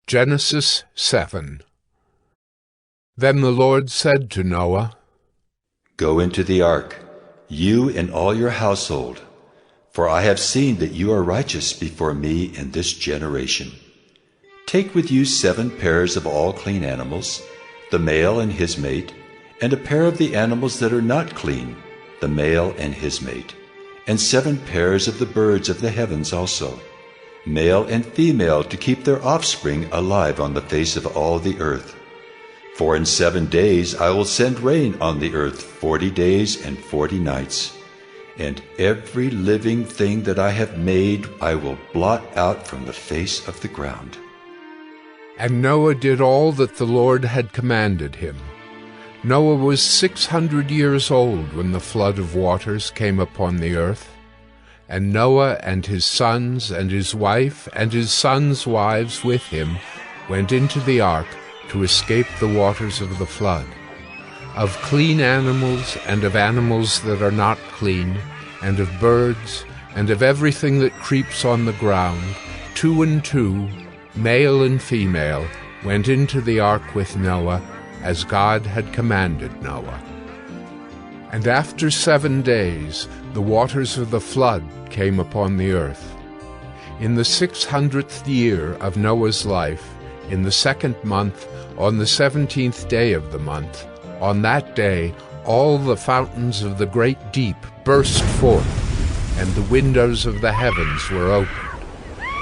Genesis 7. Then the Lord said to Noah, Go into the ark, you and all your household, for I have seen that you are righteous before me in this generation. Take with you 7 pairs of all clean animals, the male and his mate, and a pair of the animals that are not clean, the male and his mate, and 7 pairs of the birds of the heavens also, male and female, to keep their offspring alive on the face of all the earth. For in 7 days I will send rain on the earth 40 days and 40 nights, and every living thing that I have made I will blot out from the face of the ground. And Noah did all that the Lord had commanded him. Noah was 600 years old when the flood of waters came upon the earth. And Noah and his sons and his wife and his sons' wives with him went into the ark to escape the waters of the flood. Of clean animals and of animals that are not clean, and of birds, and of everything that creeps on the ground, 2 and 2, male and female, went into the ark with Noah, as God had commanded Noah. And after 7 days the waters of the flood came upon the earth. In the 600th year of Noah's life, in the 2nd month, on the 17th day of the month, on that day all the fountains of the great deep burst forth, and the windows of the heavens were opened.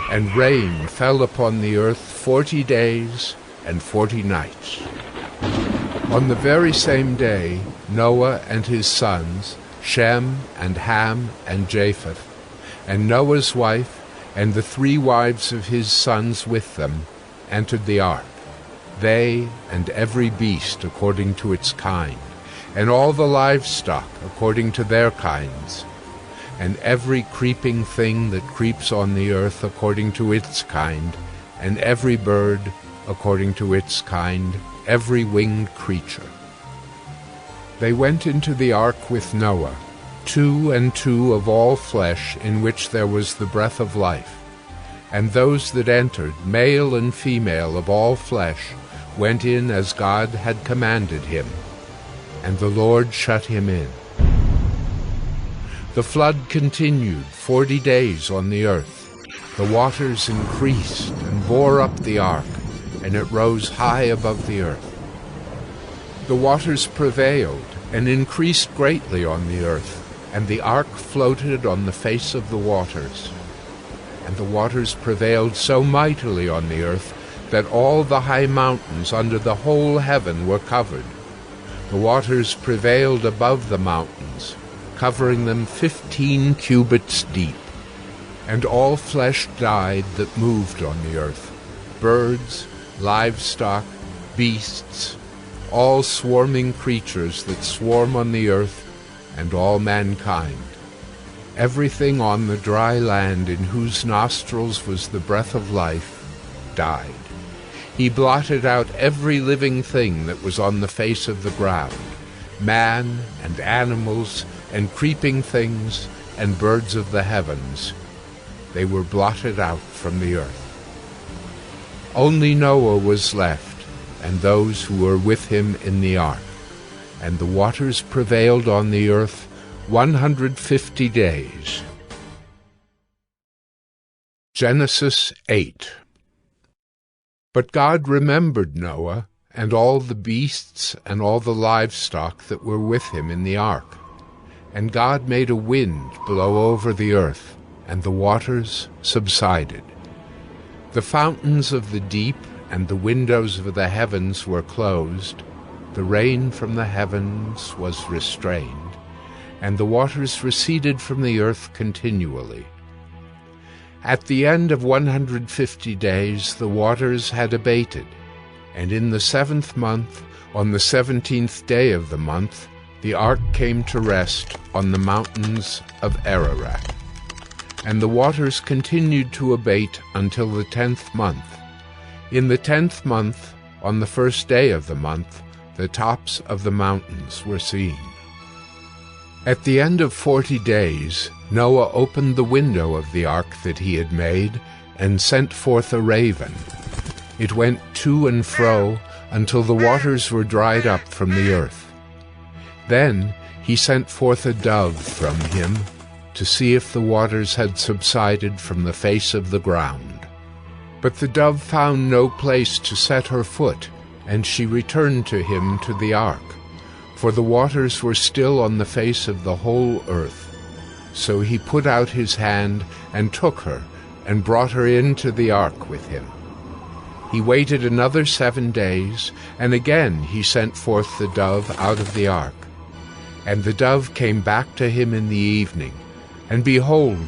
And rain fell upon the earth 40 days and 40 nights. On the very same day Noah and his sons, Shem and Ham and Japheth, and Noah's wife and the 3 wives of his sons with them, entered the ark, they and every beast according to its kind, and all the livestock according to their kinds, and every creeping thing that creeps on the earth according to its kind, and every bird according to its kind, every winged creature. They went into the ark with Noah, 2 and 2 of all flesh in which there was the breath of life. And those that entered, male and female of all flesh, went in as God had commanded him. And the Lord shut him in. The flood continued 40 days on the earth. The waters increased and bore up the ark, and it rose high above the earth. The waters prevailed and increased greatly on the earth, and the ark floated on the face of the waters. And the waters prevailed so mightily on the earth that all the high mountains under the whole heaven were covered. The waters prevailed above the mountains, covering them 15 cubits deep. And all flesh died that moved on the earth, birds, livestock, beasts, all swarming creatures that swarm on the earth, and all mankind. Everything on the dry land in whose nostrils was the breath of life died. He blotted out every living thing that was on the face of the ground, man and animals and creeping things and birds of the heavens. They were blotted out from the earth. Only Noah was left, and those who were with him in the ark. And the waters prevailed on the earth 150 days. Genesis 8. But God remembered Noah, and all the beasts and all the livestock that were with him in the ark. And God made a wind blow over the earth, and the waters subsided. The fountains of the deep and the windows of the heavens were closed, the rain from the heavens was restrained, and the waters receded from the earth continually. At the end of 150 days the waters had abated, and in the 7th month, on the 17th day of the month, the ark came to rest on the mountains of Ararat. And the waters continued to abate until the 10th month. In the 10th month, on the 1st day of the month, the tops of the mountains were seen. At the end of 40 days, Noah opened the window of the ark that he had made, and sent forth a raven. It went to and fro until the waters were dried up from the earth. Then he sent forth a dove from him to see if the waters had subsided from the face of the ground. But the dove found no place to set her foot, and she returned to him to the ark, for the waters were still on the face of the whole earth. So he put out his hand and took her, and brought her into the ark with him. He waited another 7 days, and again he sent forth the dove out of the ark. And the dove came back to him in the evening, and behold,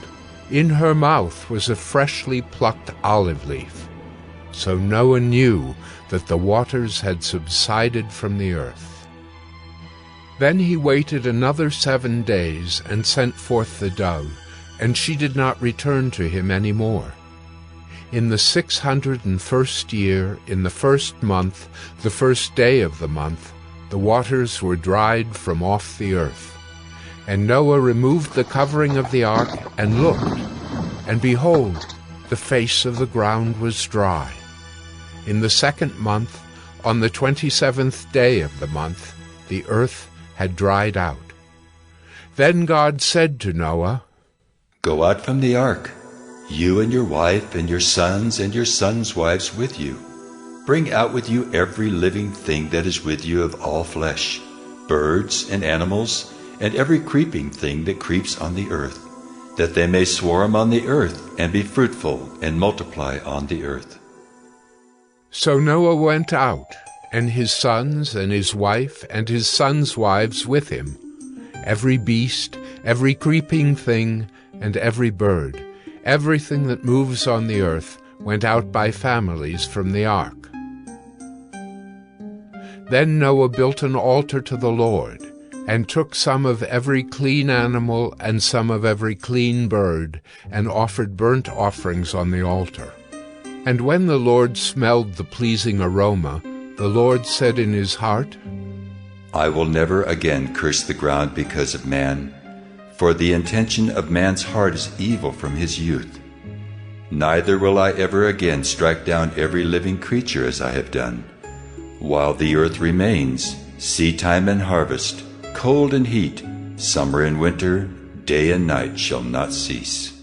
in her mouth was a freshly plucked olive leaf. So Noah knew that the waters had subsided from the earth. Then he waited another 7 days and sent forth the dove, and she did not return to him any more. In the 601st year, in the 1st month, the 1st day of the month, the waters were dried from off the earth. And Noah removed the covering of the ark and looked, and behold, the face of the ground was dry. In the 2nd month, on the 27th day of the month, the earth had dried out. Then God said to Noah, "Go out from the ark, you and your wife and your sons and your sons' wives with you. Bring out with you every living thing that is with you of all flesh, birds and animals, and every creeping thing that creeps on the earth, that they may swarm on the earth and be fruitful and multiply on the earth." So Noah went out, and his sons and his wife and his sons' wives with him, every beast, every creeping thing, and every bird, everything that moves on the earth, went out by families from the ark. Then Noah built an altar to the Lord, and took some of every clean animal and some of every clean bird, and offered burnt offerings on the altar. And when the Lord smelled the pleasing aroma, the Lord said in his heart, "I will never again curse the ground because of man, for the intention of man's heart is evil from his youth. Neither will I ever again strike down every living creature as I have done. While the earth remains, seedtime and harvest, cold and heat, summer and winter, day and night shall not cease."